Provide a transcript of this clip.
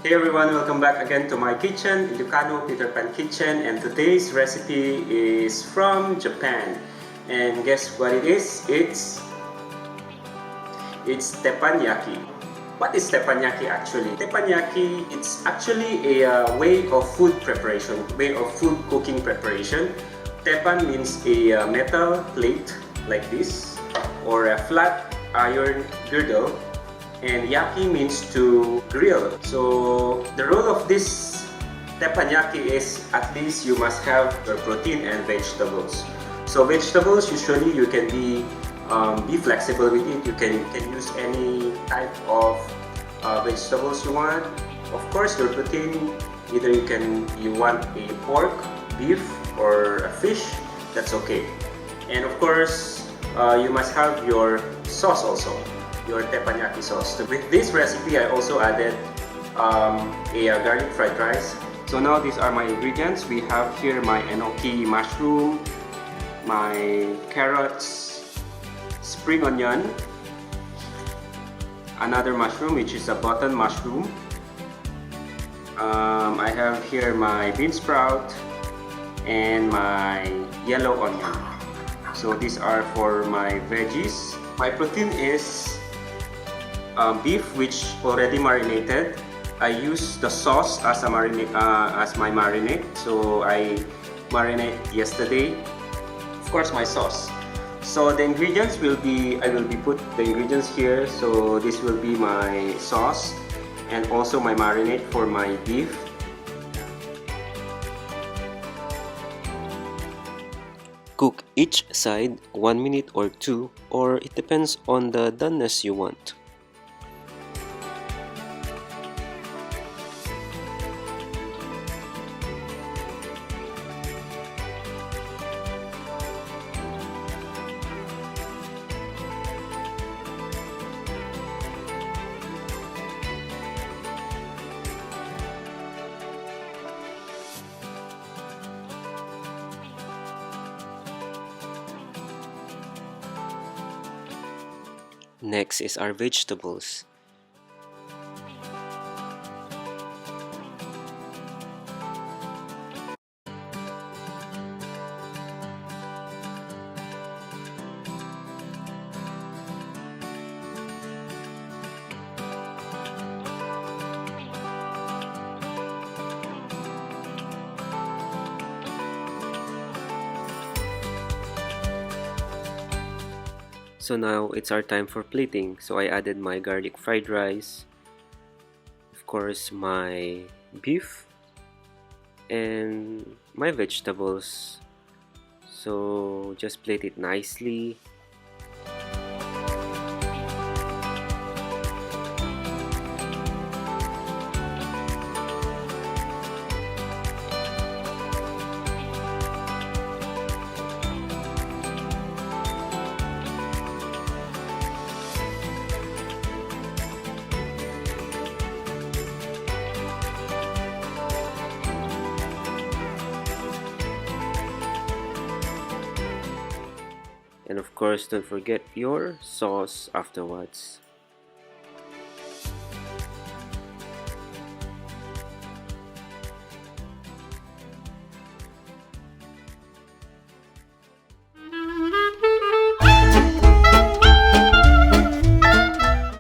Hey everyone, welcome back again to my kitchen, Ilocano Peter Pan Kitchen, and today's recipe is from Japan. And guess what it is? It's teppanyaki. What is teppanyaki actually? Teppanyaki, it's actually a way of food preparation, way of food cooking preparation. Teppan means a metal plate like this, or a flat iron girdle. And yaki means to grill. So the role of this teppanyaki is at least you must have your protein and vegetables. So vegetables, usually you can be flexible with it. You can use any type of vegetables you want. Of course, your protein, either you want a pork, beef, or a fish. That's okay. And of course, you must have your sauce also, your teppanyaki sauce. So with this recipe, I also added a garlic fried rice. So now these are my ingredients. We have here my enoki mushroom, my carrots, spring onion, another mushroom which is a button mushroom. I have here my bean sprout and my yellow onion. So these are for my veggies. My protein is beef, which already marinated. I use the sauce as my marinade. So I marinate yesterday. Of course, my sauce. So the ingredients will be, I will be put the ingredients here. So this will be my sauce and also my marinade for my beef. Cook each side 1 minute or 2, or it depends on the doneness you want. Next is our vegetables. So now it's our time for plating. So I added my garlic fried rice, of course my beef, and my vegetables. So just plate it nicely. And of course, don't forget your sauce afterwards.